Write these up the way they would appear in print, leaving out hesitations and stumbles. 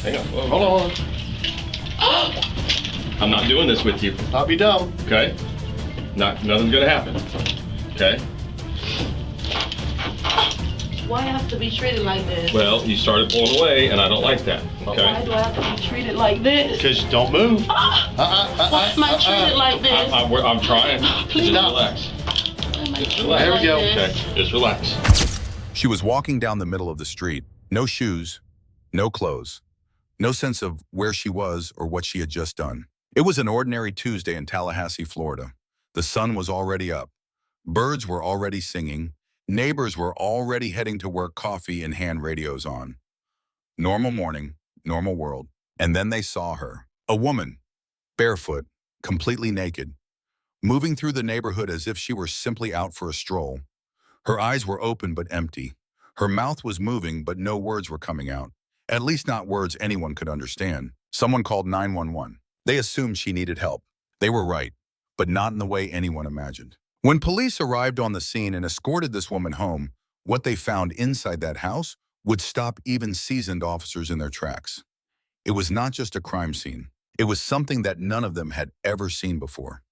Hang on. Hold on. I'm not doing this with you. I'll be dumb. Okay? Nothing's gonna happen. Okay? Why I have to be treated like this? Well, you started pulling away, and I don't like that. Okay? Why do I have to be treated like this? Because don't move. Why am I treated like this? I'm trying. Please. Just relax. Just relax. There we go. Okay, just relax. She was walking down the middle of the street. No shoes, no clothes, no sense of where she was or what she had just done. It was an ordinary Tuesday in Tallahassee, Florida. The sun was already up. Birds were already singing. Neighbors were already heading to work, coffee in hand, radios on. Normal morning, normal world. And then they saw her. A woman, barefoot, completely naked, moving through the neighborhood as if she were simply out for a stroll. Her eyes were open but empty. Her mouth was moving but no words were coming out. At least not words anyone could understand. Someone called 911. They assumed she needed help. They were right, but not in the way anyone imagined. When police arrived on the scene and escorted this woman home, what they found inside that house would stop even seasoned officers in their tracks. It was not just a crime scene. It was something that none of them had ever seen before.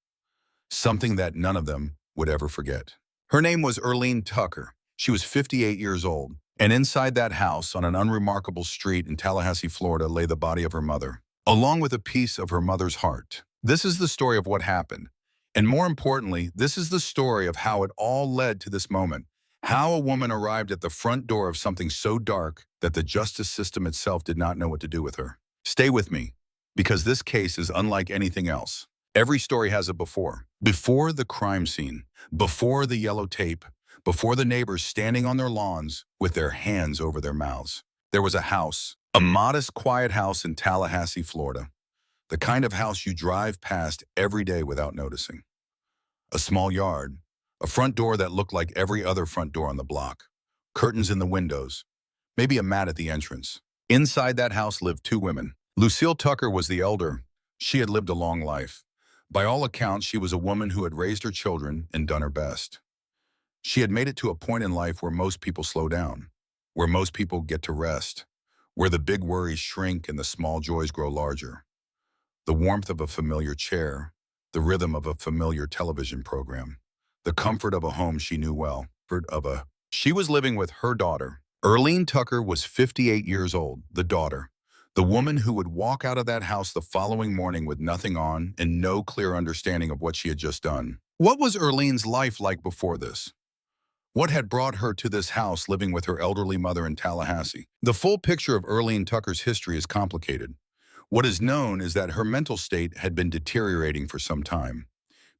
Something that none of them would ever forget. Her name was Earleen Tucker. She was 58 years old, and inside that house on an unremarkable street in Tallahassee, Florida, lay the body of her mother, along with a piece of her mother's heart. This is the story of what happened. And more importantly, this is the story of how it all led to this moment. How a woman arrived at the front door of something so dark that the justice system itself did not know what to do with her. Stay with me, because this case is unlike anything else. Every story has a before. Before the crime scene, before the yellow tape, before the neighbors standing on their lawns with their hands over their mouths. There was a house, a modest, quiet house in Tallahassee, Florida. The kind of house you drive past every day without noticing. A small yard, a front door that looked like every other front door on the block, curtains in the windows, maybe a mat at the entrance. Inside that house lived two women. Lucille Tucker was the elder. She had lived a long life. By all accounts, she was a woman who had raised her children and done her best. She had made it to a point in life where most people slow down, where most people get to rest, where the big worries shrink and the small joys grow larger. The warmth of a familiar chair, the rhythm of a familiar television program, the comfort of a home she knew well. She was living with her daughter. Earleen Tucker was 58 years old, the daughter, the woman who would walk out of that house the following morning with nothing on and no clear understanding of what she had just done. What was Earleen's life like before this? What had brought her to this house living with her elderly mother in Tallahassee? The full picture of Earleen Tucker's history is complicated. What is known is that her mental state had been deteriorating for some time.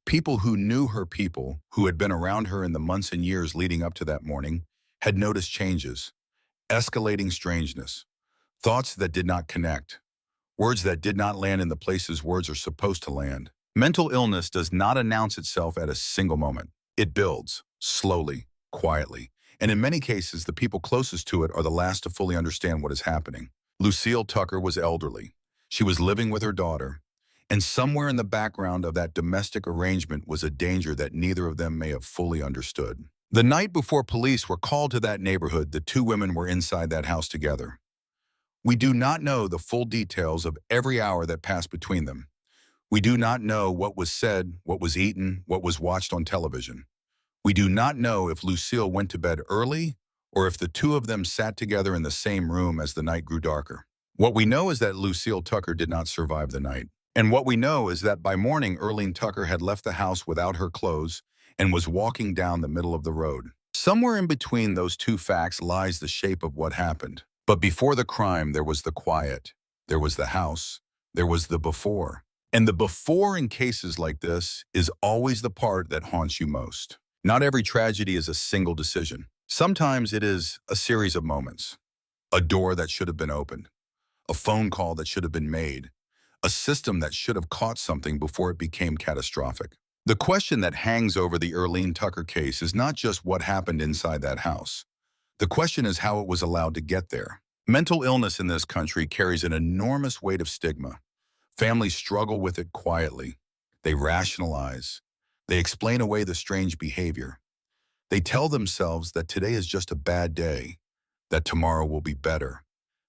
People who knew her, people who had been around her in the months and years leading up to that morning, had noticed changes, escalating strangeness, thoughts that did not connect, words that did not land in the places words are supposed to land. Mental illness does not announce itself at a single moment. It builds, slowly, quietly, and in many cases, the people closest to it are the last to fully understand what is happening. Lucille Tucker was elderly. She was living with her daughter, and somewhere in the background of that domestic arrangement was a danger that neither of them may have fully understood. The night before police were called to that neighborhood, the two women were inside that house together. We do not know the full details of every hour that passed between them. We do not know what was said, what was eaten, what was watched on television. We do not know if Lucille went to bed early or if the two of them sat together in the same room as the night grew darker. What we know is that Lucille Tucker did not survive the night. And what we know is that by morning, Earleen Tucker had left the house without her clothes and was walking down the middle of the road. Somewhere in between those two facts lies the shape of what happened. But before the crime, there was the quiet, there was the house, there was the before. And the before in cases like this is always the part that haunts you most. Not every tragedy is a single decision. Sometimes it is a series of moments. A door that should have been opened. A phone call that should have been made. A system that should have caught something before it became catastrophic. The question that hangs over the Earleen Tucker case is not just what happened inside that house. The question is how it was allowed to get there. Mental illness in this country carries an enormous weight of stigma. Families struggle with it quietly. They rationalize. They explain away the strange behavior. They tell themselves that today is just a bad day, that tomorrow will be better,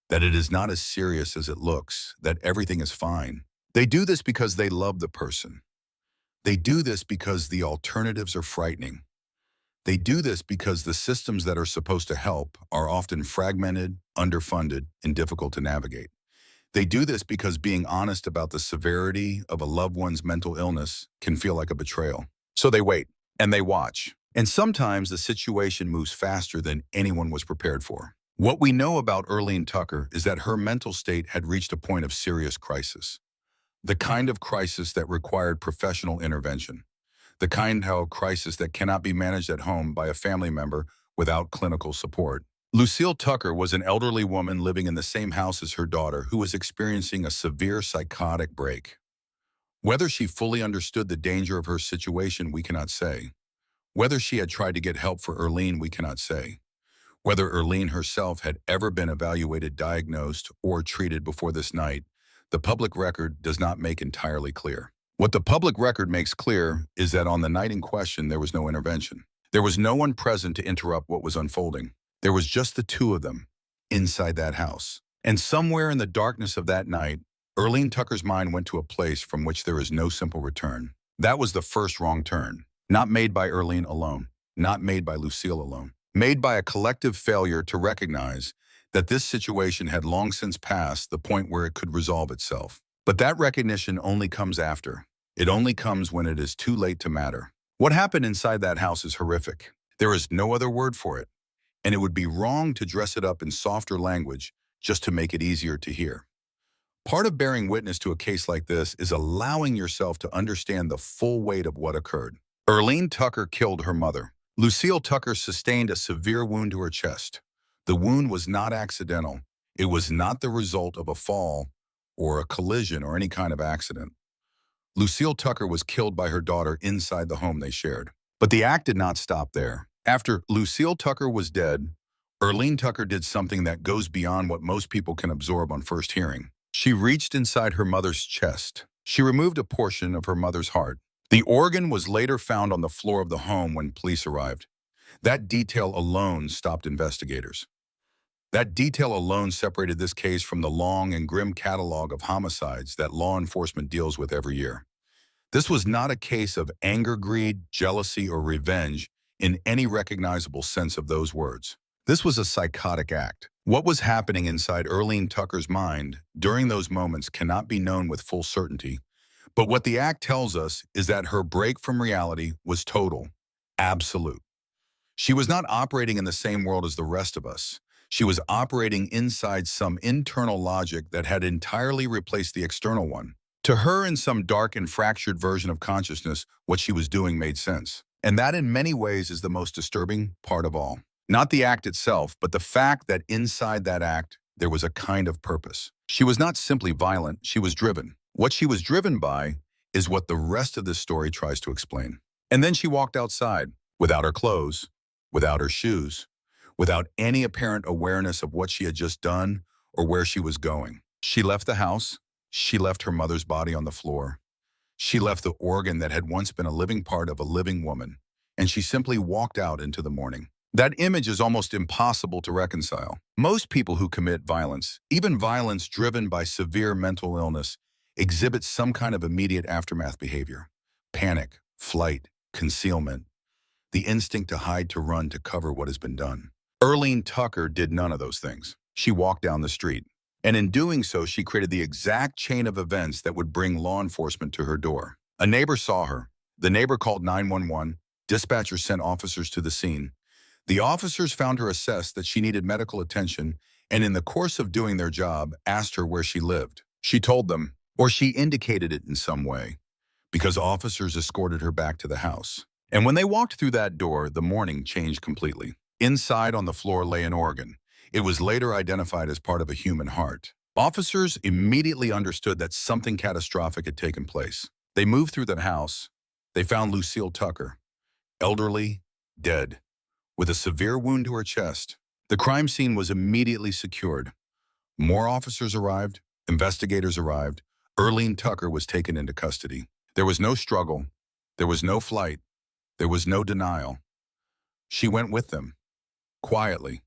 that it is not as serious as it looks, that everything is fine. They do this because they love the person. They do this because the alternatives are frightening. They do this because the systems that are supposed to help are often fragmented, underfunded, and difficult to navigate. They do this because being honest about the severity of a loved one's mental illness can feel like a betrayal. So they wait, and they watch. And sometimes the situation moves faster than anyone was prepared for. What we know about Earleen Tucker is that her mental state had reached a point of serious crisis. The kind of crisis that required professional intervention. The kind of crisis that cannot be managed at home by a family member without clinical support. Lucille Tucker was an elderly woman living in the same house as her daughter who was experiencing a severe psychotic break. Whether she fully understood the danger of her situation, we cannot say. Whether she had tried to get help for Earleen, we cannot say. Whether Earleen herself had ever been evaluated, diagnosed, or treated before this night, the public record does not make entirely clear. What the public record makes clear is that on the night in question, there was no intervention. There was no one present to interrupt what was unfolding. There was just the two of them inside that house. And somewhere in the darkness of that night, Earleen Tucker's mind went to a place from which there is no simple return. That was the first wrong turn, not made by Earleen alone, not made by Lucille alone, made by a collective failure to recognize that this situation had long since passed the point where it could resolve itself. But that recognition only comes after. It only comes when it is too late to matter. What happened inside that house is horrific. There is no other word for it. And it would be wrong to dress it up in softer language just to make it easier to hear. Part of bearing witness to a case like this is allowing yourself to understand the full weight of what occurred. Earleen Tucker killed her mother. Lucille Tucker sustained a severe wound to her chest. The wound was not accidental. It was not the result of a fall or a collision or any kind of accident. Lucille Tucker was killed by her daughter inside the home they shared. But the act did not stop there. After Lucille Tucker was dead, Earleen Tucker did something that goes beyond what most people can absorb on first hearing. She reached inside her mother's chest. She removed a portion of her mother's heart. The organ was later found on the floor of the home when police arrived. That detail alone stopped investigators. That detail alone separated this case from the long and grim catalog of homicides that law enforcement deals with every year. This was not a case of anger, greed, jealousy, or revenge in any recognizable sense of those words. This was a psychotic act. What was happening inside Earleen Tucker's mind during those moments cannot be known with full certainty, but what the act tells us is that her break from reality was total, absolute. She was not operating in the same world as the rest of us. She was operating inside some internal logic that had entirely replaced the external one. To her, in some dark and fractured version of consciousness, what she was doing made sense. And that in many ways is the most disturbing part of all. Not the act itself, but the fact that inside that act, there was a kind of purpose. She was not simply violent, she was driven. What she was driven by is what the rest of this story tries to explain. And then she walked outside, without her clothes, without her shoes, without any apparent awareness of what she had just done or where she was going. She left the house. She left her mother's body on the floor. She left the organ that had once been a living part of a living woman, and she simply walked out into the morning. That image is almost impossible to reconcile. Most people who commit violence, even violence driven by severe mental illness, exhibit some kind of immediate aftermath behavior. Panic, flight, concealment, the instinct to hide, to run, to cover what has been done. Earleen Tucker did none of those things. She walked down the street. And in doing so, she created the exact chain of events that would bring law enforcement to her door. A neighbor saw her. The neighbor called 911. Dispatchers sent officers to the scene. The officers found her assessed that she needed medical attention, and in the course of doing their job, asked her where she lived. She told them, or she indicated it in some way, because officers escorted her back to the house. And when they walked through that door, the morning changed completely. Inside on the floor lay an organ. It was later identified as part of a human heart. Officers immediately understood that something catastrophic had taken place. They moved through the house. They found Lucille Tucker, elderly, dead, with a severe wound to her chest. The crime scene was immediately secured. More officers arrived. Investigators arrived. Earleen Tucker was taken into custody. There was no struggle. There was no flight. There was no denial. She went with them, quietly,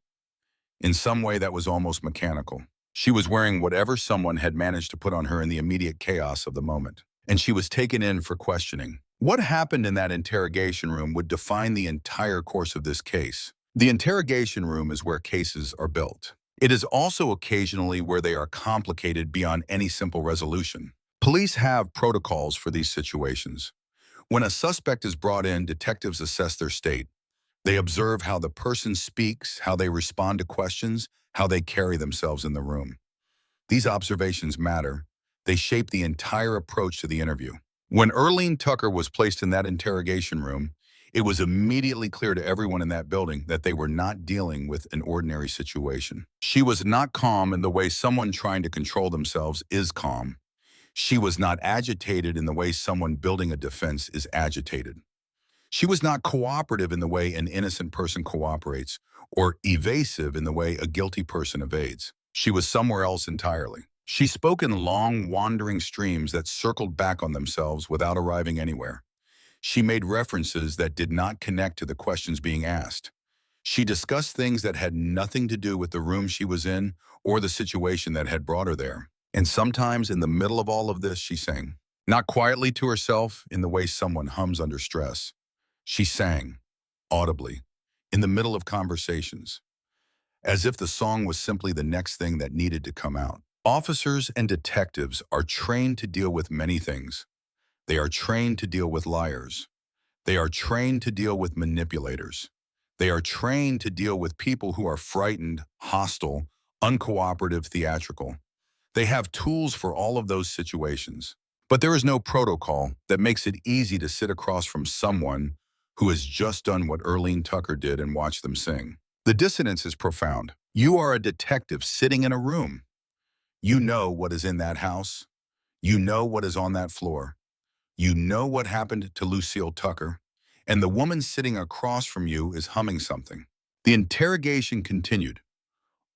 in some way that was almost mechanical. She was wearing whatever someone had managed to put on her in the immediate chaos of the moment, and she was taken in for questioning. What happened in that interrogation room would define the entire course of this case. The interrogation room is where cases are built. It is also occasionally where they are complicated beyond any simple resolution. Police have protocols for these situations. When a suspect is brought in, detectives assess their state. They observe how the person speaks, how they respond to questions, how they carry themselves in the room. These observations matter. They shape the entire approach to the interview. When Earleen Tucker was placed in that interrogation room, it was immediately clear to everyone in that building that they were not dealing with an ordinary situation. She was not calm in the way someone trying to control themselves is calm. She was not agitated in the way someone building a defense is agitated. She was not cooperative in the way an innocent person cooperates, or evasive in the way a guilty person evades. She was somewhere else entirely. She spoke in long, wandering streams that circled back on themselves without arriving anywhere. She made references that did not connect to the questions being asked. She discussed things that had nothing to do with the room she was in or the situation that had brought her there. And sometimes in the middle of all of this, she sang. Not quietly to herself in the way someone hums under stress. She sang, audibly, in the middle of conversations, as if the song was simply the next thing that needed to come out. Officers and detectives are trained to deal with many things. They are trained to deal with liars. They are trained to deal with manipulators. They are trained to deal with people who are frightened, hostile, uncooperative, theatrical. They have tools for all of those situations. But there is no protocol that makes it easy to sit across from someone who has just done what Earleen Tucker did and watch them sing. The dissonance is profound. You are a detective sitting in a room. You know what is in that house. You know what is on that floor. You know what happened to Lucille Tucker. And the woman sitting across from you is humming something. The interrogation continued.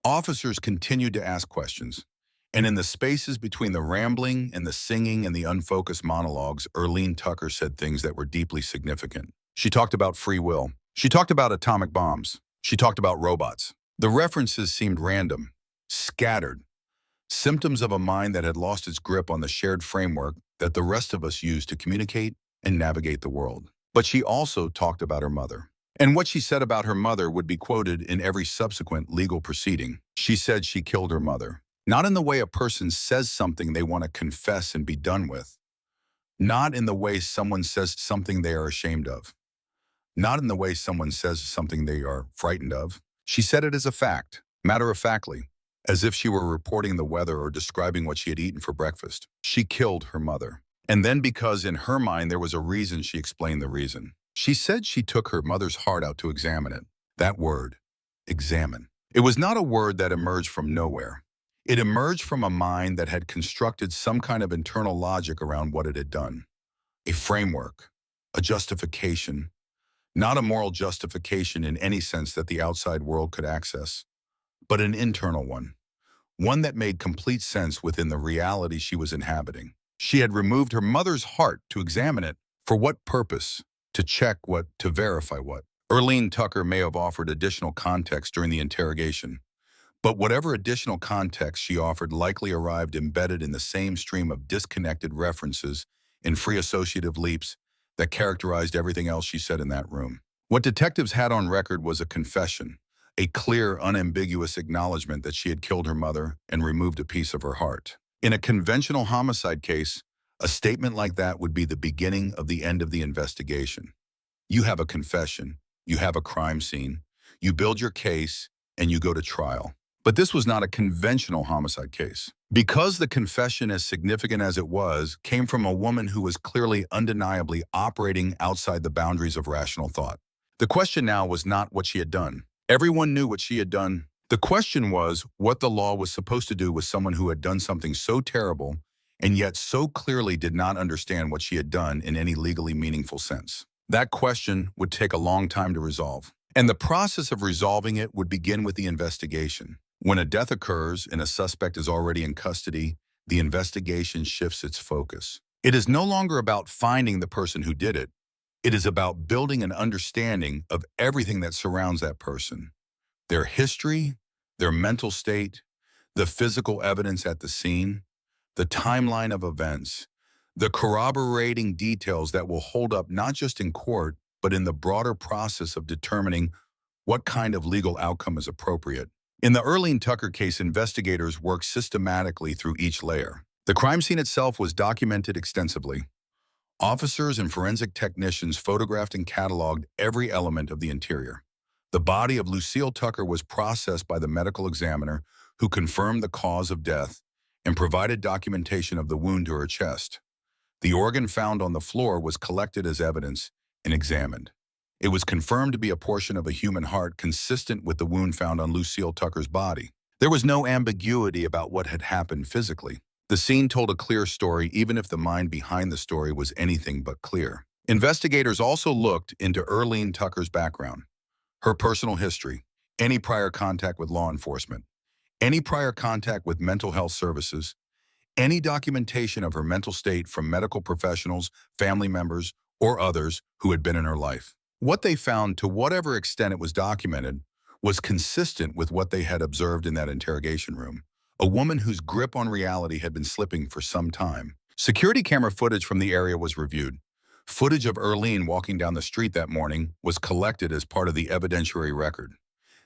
Officers continued to ask questions. And in the spaces between the rambling and the singing and the unfocused monologues, Earleen Tucker said things that were deeply significant. She talked about free will. She talked about atomic bombs. She talked about robots. The references seemed random, scattered, symptoms of a mind that had lost its grip on the shared framework that the rest of us use to communicate and navigate the world. But she also talked about her mother. And what she said about her mother would be quoted in every subsequent legal proceeding. She said she killed her mother. Not in the way a person says something they want to confess and be done with. Not in the way someone says something they are ashamed of. Not in the way someone says something they are frightened of. She said it as a fact, matter-of-factly, as if she were reporting the weather or describing what she had eaten for breakfast. She killed her mother. And then because in her mind there was a reason, she explained the reason. She said she took her mother's heart out to examine it. That word, examine. It was not a word that emerged from nowhere. It emerged from a mind that had constructed some kind of internal logic around what it had done. A framework, a justification, not a moral justification in any sense that the outside world could access, but an internal one that made complete sense within the reality she was inhabiting. She had removed her mother's heart to examine it. For what purpose? To check what? To verify what? Earleen Tucker may have offered additional context during the interrogation, but whatever additional context she offered likely arrived embedded in the same stream of disconnected references and free associative leaps that characterized everything else she said in that room. What detectives had on record was a confession, a clear, unambiguous acknowledgement that she had killed her mother and removed a piece of her heart. In a conventional homicide case, a statement like that would be the beginning of the end of the investigation. You have a confession, you have a crime scene, you build your case, and you go to trial. But this was not a conventional homicide case. Because the confession, as significant as it was, came from a woman who was clearly undeniably operating outside the boundaries of rational thought. The question now was not what she had done. Everyone knew what she had done. The question was what the law was supposed to do with someone who had done something so terrible and yet so clearly did not understand what she had done in any legally meaningful sense. That question would take a long time to resolve. And the process of resolving it would begin with the investigation. When a death occurs and a suspect is already in custody, the investigation shifts its focus. It is no longer about finding the person who did it. It is about building an understanding of everything that surrounds that person. Their history, their mental state, The physical evidence at the scene, the timeline of events, the corroborating details that will hold up not just in court, but in the broader process of determining what kind of legal outcome is appropriate. In the Earleen Tucker case, investigators worked systematically through each layer. The crime scene itself was documented extensively. Officers and forensic technicians photographed and cataloged every element of the interior. The body of Lucille Tucker was processed by the medical examiner, who confirmed the cause of death and provided documentation of the wound to her chest. The organ found on the floor was collected as evidence and examined. It was confirmed to be a portion of a human heart consistent with the wound found on Lucille Tucker's body. There was no ambiguity about what had happened physically. The scene told a clear story, even if the mind behind the story was anything but clear. Investigators also looked into Earleen Tucker's background, her personal history, any prior contact with law enforcement, any prior contact with mental health services, any documentation of her mental state from medical professionals, family members, or others who had been in her life. What they found, to whatever extent it was documented, was consistent with what they had observed in that interrogation room. A woman whose grip on reality had been slipping for some time. Security camera footage from the area was reviewed. Footage of Earleen walking down the street that morning was collected as part of the evidentiary record.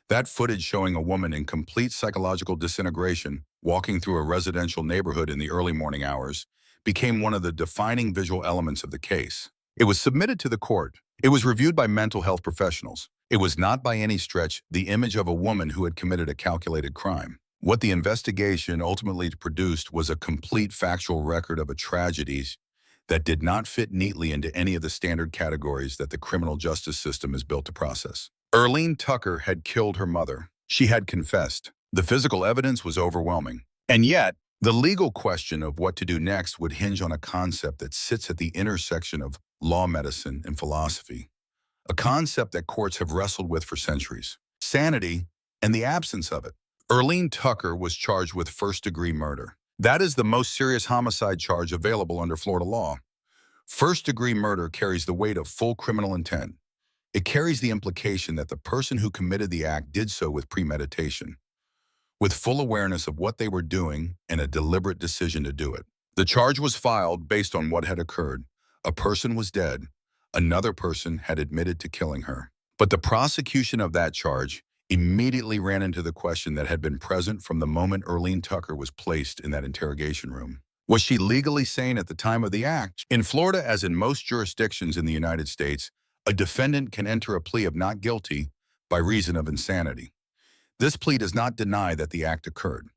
That footage, showing a woman in complete psychological disintegration walking through a residential neighborhood in the early morning hours, became one of the defining visual elements of the case. It was submitted to the court. It was reviewed by mental health professionals. It was not by any stretch the image of a woman who had committed a calculated crime. What the investigation ultimately produced was a complete factual record of a tragedy that did not fit neatly into any of the standard categories that the criminal justice system is built to process. Earleen Tucker had killed her mother. She had confessed. The physical evidence was overwhelming. And yet, the legal question of what to do next would hinge on a concept that sits at the intersection of law, medicine, and philosophy. A concept that courts have wrestled with for centuries: sanity and the absence of it. Earleen Tucker was charged with first-degree murder. That is the most serious homicide charge available under Florida law. First-degree murder carries the weight of full criminal intent. It carries the implication that the person who committed the act did so with premeditation, with full awareness of what they were doing and a deliberate decision to do it. The charge was filed based on what had occurred. A person was dead. Another person had admitted to killing her. But the prosecution of that charge immediately ran into the question that had been present from the moment Earleen Tucker was placed in that interrogation room. Was she legally sane at the time of the act? In Florida, as in most jurisdictions in the United States, a defendant can enter a plea of not guilty by reason of insanity. This plea does not deny that the act occurred.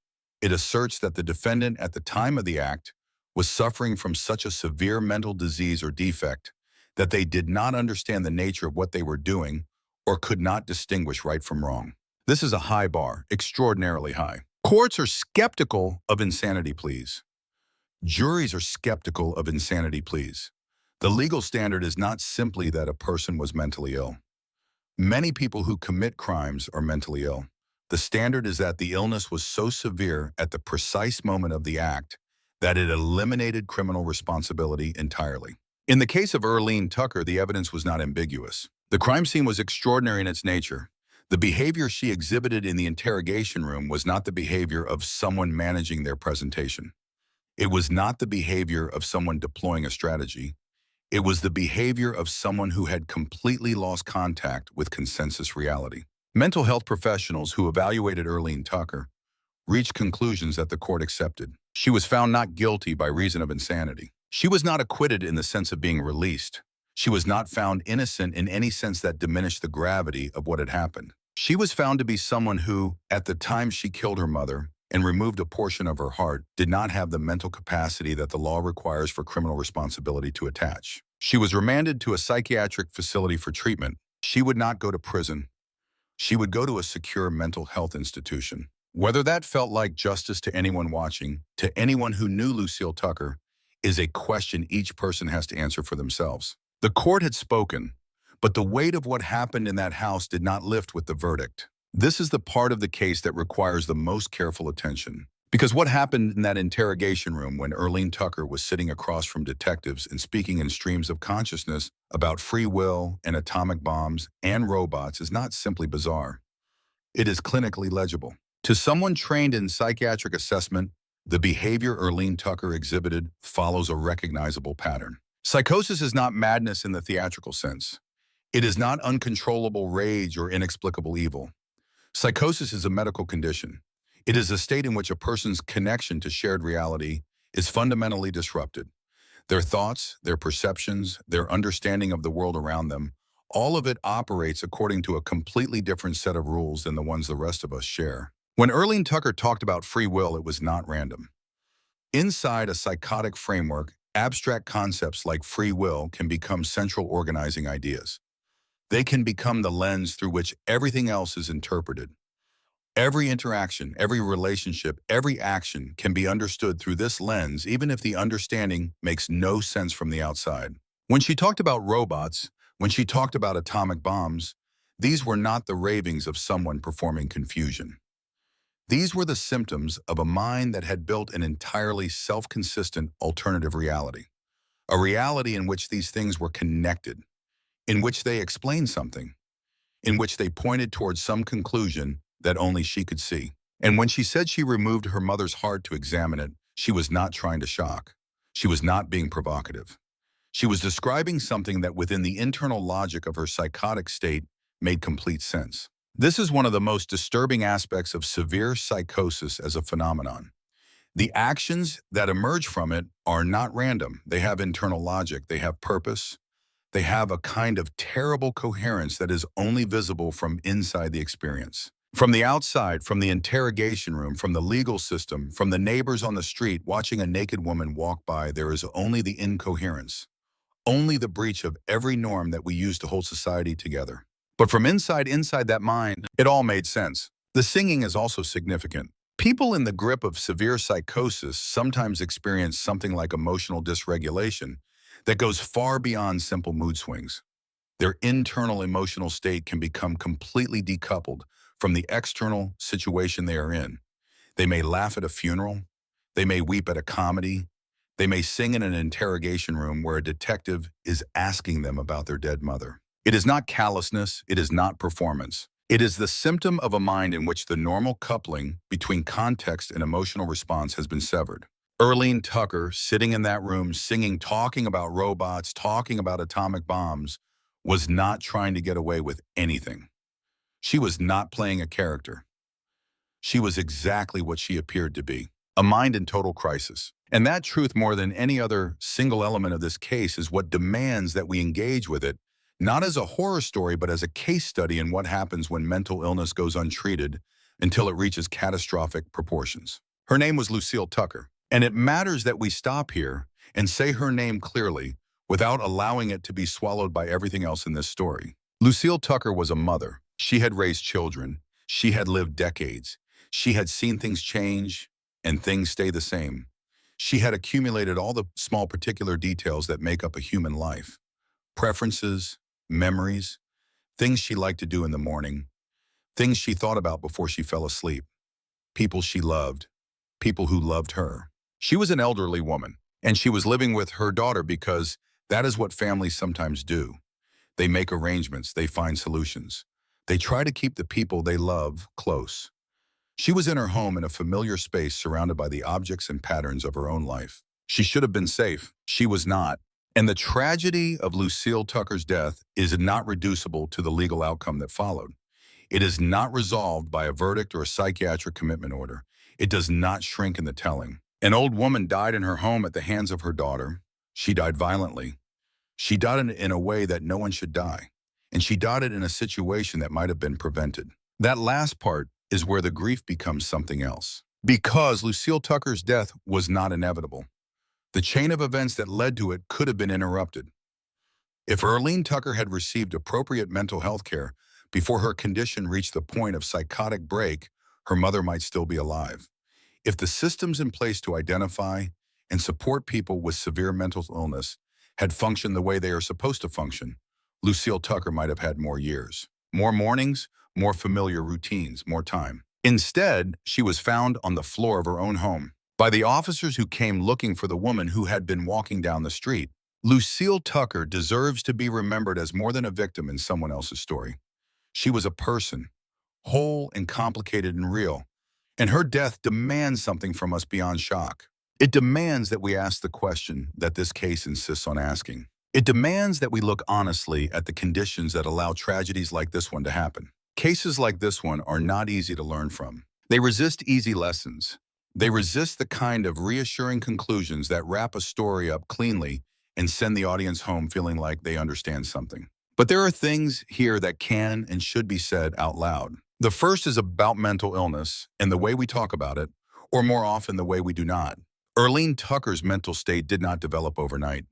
It asserts that the defendant at the time of the act was suffering from such a severe mental disease or defect that they did not understand the nature of what they were doing or could not distinguish right from wrong. This is a high bar, extraordinarily high. Courts are skeptical of insanity pleas. Juries are skeptical of insanity pleas. The legal standard is not simply that a person was mentally ill. Many people who commit crimes are mentally ill. The standard is that the illness was so severe at the precise moment of the act that it eliminated criminal responsibility entirely. In the case of Earleen Tucker, the evidence was not ambiguous. The crime scene was extraordinary in its nature. The behavior she exhibited in the interrogation room was not the behavior of someone managing their presentation. It was not the behavior of someone deploying a strategy. It was the behavior of someone who had completely lost contact with consensus reality. Mental health professionals who evaluated Earleen Tucker reached conclusions that the court accepted. She was found not guilty by reason of insanity. She was not acquitted in the sense of being released. She was not found innocent in any sense that diminished the gravity of what had happened. She was found to be someone who, at the time she killed her mother and removed a portion of her heart, did not have the mental capacity that the law requires for criminal responsibility to attach. She was remanded to a psychiatric facility for treatment. She would not go to prison. She would go to a secure mental health institution. Whether that felt like justice to anyone watching, to anyone who knew Lucille Tucker, is a question each person has to answer for themselves. The court had spoken, but the weight of what happened in that house did not lift with the verdict. This is the part of the case that requires the most careful attention. Because what happened in that interrogation room when Earleen Tucker was sitting across from detectives and speaking in streams of consciousness about free will and atomic bombs and robots is not simply bizarre. It is clinically legible. To someone trained in psychiatric assessment, the behavior Earleen Tucker exhibited follows a recognizable pattern. Psychosis is not madness in the theatrical sense. It is not uncontrollable rage or inexplicable evil. Psychosis is a medical condition. It is a state in which a person's connection to shared reality is fundamentally disrupted. Their thoughts, their perceptions, their understanding of the world around them, all of it operates according to a completely different set of rules than the ones the rest of us share. When Earleen Tucker talked about free will, it was not random. Inside a psychotic framework, abstract concepts like free will can become central organizing ideas. They can become the lens through which everything else is interpreted. Every interaction, every relationship, every action can be understood through this lens, even if the understanding makes no sense from the outside. When she talked about robots, when she talked about atomic bombs, these were not the ravings of someone performing confusion. These were the symptoms of a mind that had built an entirely self-consistent alternative reality, a reality in which these things were connected, in which they explained something, in which they pointed towards some conclusion that only she could see. And when she said she removed her mother's heart to examine it, she was not trying to shock. She was not being provocative. She was describing something that within the internal logic of her psychotic state made complete sense. This is one of the most disturbing aspects of severe psychosis as a phenomenon. The actions that emerge from it are not random. They have internal logic. They have purpose. They have a kind of terrible coherence that is only visible from inside the experience. From the outside, from the interrogation room, from the legal system, from the neighbors on the street watching a naked woman walk by, there is only the incoherence, only the breach of every norm that we use to hold society together. But from inside that mind, it all made sense. The singing is also significant. People in the grip of severe psychosis sometimes experience something like emotional dysregulation that goes far beyond simple mood swings. Their internal emotional state can become completely decoupled from the external situation they are in. They may laugh at a funeral. They may weep at a comedy. They may sing in an interrogation room where a detective is asking them about their dead mother. It is not callousness. It is not performance. It is the symptom of a mind in which the normal coupling between context and emotional response has been severed. Earleen Tucker, sitting in that room, singing, talking about robots, talking about atomic bombs, was not trying to get away with anything. She was not playing a character. She was exactly what she appeared to be, a mind in total crisis. And that truth, more than any other single element of this case, is what demands that we engage with it, not as a horror story, but as a case study in what happens when mental illness goes untreated until it reaches catastrophic proportions. Her name was Lucille Tucker, and it matters that we stop here and say her name clearly without allowing it to be swallowed by everything else in this story. Lucille Tucker was a mother. She had raised children. She had lived decades. She had seen things change and things stay the same. She had accumulated all the small particular details that make up a human life. Preferences, memories, things she liked to do in the morning, things she thought about before she fell asleep, people she loved, people who loved her. She was an elderly woman, and she was living with her daughter because that is what families sometimes do. They make arrangements, they find solutions. They try to keep the people they love close. She was in her home in a familiar space surrounded by the objects and patterns of her own life. She should have been safe. She was not. And the tragedy of Lucille Tucker's death is not reducible to the legal outcome that followed. It is not resolved by a verdict or a psychiatric commitment order. It does not shrink in the telling. An old woman died in her home at the hands of her daughter. She died violently. She died in a way that no one should die. And she died in a situation that might have been prevented. That last part is where the grief becomes something else. Because Lucille Tucker's death was not inevitable. The chain of events that led to it could have been interrupted. If Earleen Tucker had received appropriate mental health care before her condition reached the point of psychotic break, her mother might still be alive. If the systems in place to identify and support people with severe mental illness had functioned the way they are supposed to function, Lucille Tucker might have had more years, more mornings, more familiar routines, more time. Instead, she was found on the floor of her own home by the officers who came looking for the woman who had been walking down the street. Lucille Tucker deserves to be remembered as more than a victim in someone else's story. She was a person, whole and complicated and real, And her death demands something from us beyond shock. It demands that we ask the question that this case insists on asking. It demands that we look honestly at the conditions that allow tragedies like this one to happen. Cases like this one are not easy to learn from. They resist easy lessons. They resist the kind of reassuring conclusions that wrap a story up cleanly and send the audience home feeling like they understand something. But there are things here that can and should be said out loud. The first is about mental illness and the way we talk about it, or more often the way we do not. Earleen Tucker's mental state did not develop overnight.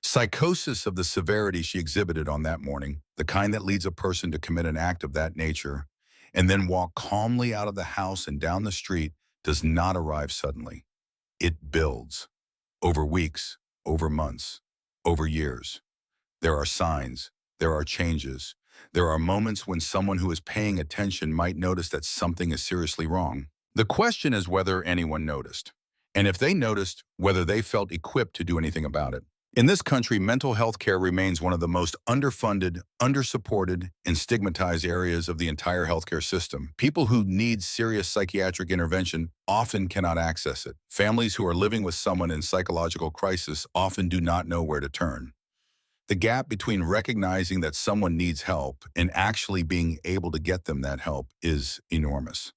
Psychosis of the severity she exhibited on that morning, the kind that leads a person to commit an act of that nature, and then walk calmly out of the house and down the street, does not arrive suddenly. It builds. Over weeks, over months, over years. There are signs. There are changes. There are moments when someone who is paying attention might notice that something is seriously wrong. The question is whether anyone noticed. And if they noticed, whether they felt equipped to do anything about it. In this country, mental health care remains one of the most underfunded, undersupported, and stigmatized areas of the entire healthcare system. People who need serious psychiatric intervention often cannot access it. Families who are living with someone in psychological crisis often do not know where to turn. The gap between recognizing that someone needs help and actually being able to get them that help is enormous.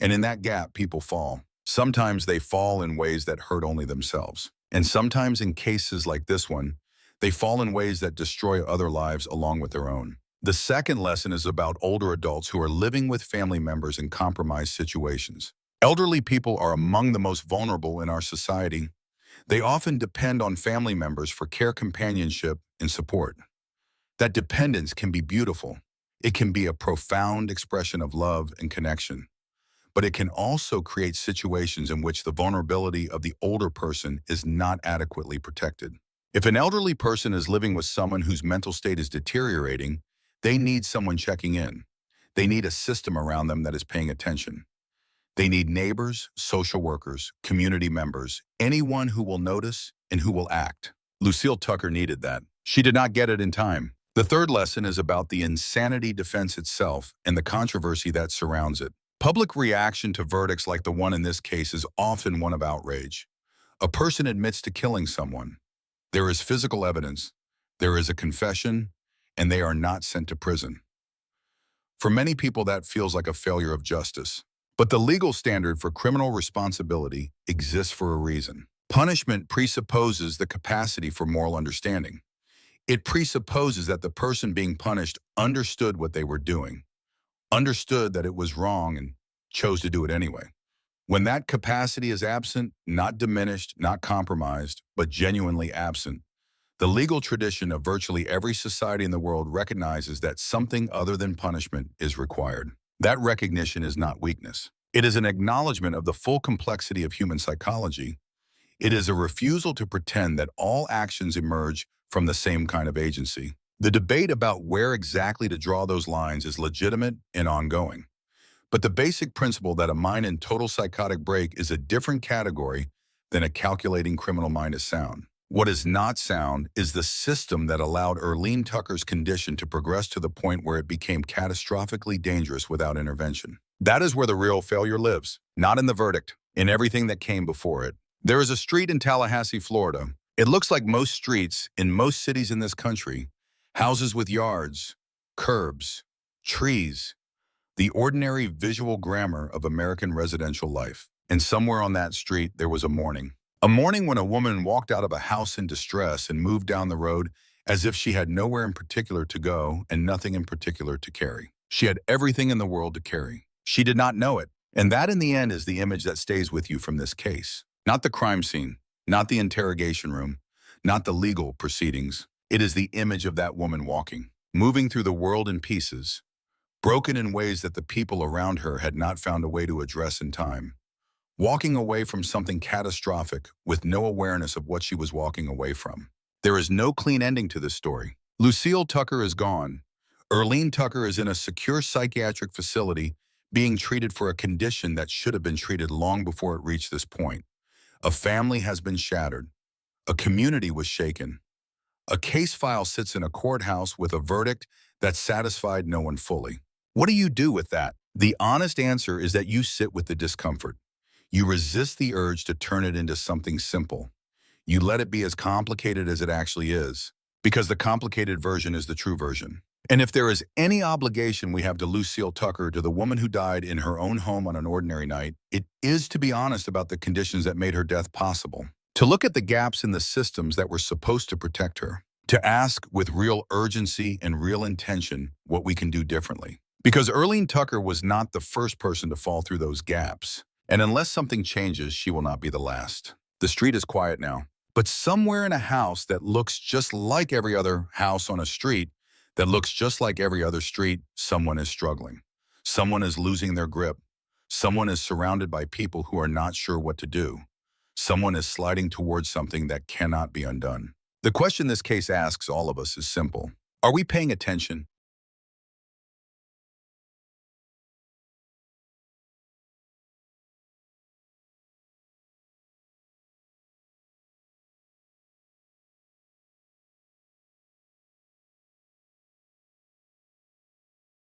And in that gap, people fall. Sometimes they fall in ways that hurt only themselves. And sometimes in cases like this one, they fall in ways that destroy other lives along with their own. The second lesson is about older adults who are living with family members in compromised situations. Elderly people are among the most vulnerable in our society. They often depend on family members for care, companionship, and support. That dependence can be beautiful. It can be a profound expression of love and connection. But it can also create situations in which the vulnerability of the older person is not adequately protected. If an elderly person is living with someone whose mental state is deteriorating, they need someone checking in. They need a system around them that is paying attention. They need neighbors, social workers, community members, anyone who will notice and who will act. Lucille Tucker needed that. She did not get it in time. The third lesson is about the insanity defense itself and the controversy that surrounds it. Public reaction to verdicts like the one in this case is often one of outrage. A person admits to killing someone. There is physical evidence. There is a confession, and they are not sent to prison. For many people, that feels like a failure of justice. But the legal standard for criminal responsibility exists for a reason. Punishment presupposes the capacity for moral understanding. It presupposes that the person being punished understood what they were doing, understood that it was wrong, and chose to do it anyway. When that capacity is absent, not diminished, not compromised, but genuinely absent, the legal tradition of virtually every society in the world recognizes that something other than punishment is required. That recognition is not weakness. It is an acknowledgement of the full complexity of human psychology. It is a refusal to pretend that all actions emerge from the same kind of agency. The debate about where exactly to draw those lines is legitimate and ongoing. But the basic principle that a mind in total psychotic break is a different category than a calculating criminal mind is sound. What is not sound is the system that allowed Earleen Tucker's condition to progress to the point where it became catastrophically dangerous without intervention. That is where the real failure lives, not in the verdict, in everything that came before it. There is a street in Tallahassee, Florida. It looks like most streets in most cities in this country. Houses with yards, curbs, trees, the ordinary visual grammar of American residential life. And somewhere on that street, there was a morning. A morning when a woman walked out of a house in distress and moved down the road as if she had nowhere in particular to go and nothing in particular to carry. She had everything in the world to carry. She did not know it. And that in the end is the image that stays with you from this case. Not the crime scene, not the interrogation room, not the legal proceedings. It is the image of that woman walking, moving through the world in pieces, broken in ways that the people around her had not found a way to address in time, walking away from something catastrophic with no awareness of what she was walking away from. There is no clean ending to this story. Lucille Tucker is gone. Earleen Tucker is in a secure psychiatric facility being treated for a condition that should have been treated long before it reached this point. A family has been shattered. A community was shaken. A case file sits in a courthouse with a verdict that satisfied no one fully. What do you do with that? The honest answer is that you sit with the discomfort. You resist the urge to turn it into something simple. You let it be as complicated as it actually is, because the complicated version is the true version. And if there is any obligation we have to Lucille Tucker, to the woman who died in her own home on an ordinary night, it is to be honest about the conditions that made her death possible. To look at the gaps in the systems that were supposed to protect her. To ask with real urgency and real intention what we can do differently. Because Earleen Tucker was not the first person to fall through those gaps. And unless something changes, she will not be the last. The street is quiet now. But somewhere in a house that looks just like every other house on a street, that looks just like every other street, someone is struggling. Someone is losing their grip. Someone is surrounded by people who are not sure what to do. Someone is sliding towards something that cannot be undone. The question this case asks all of us is simple. Are we paying attention?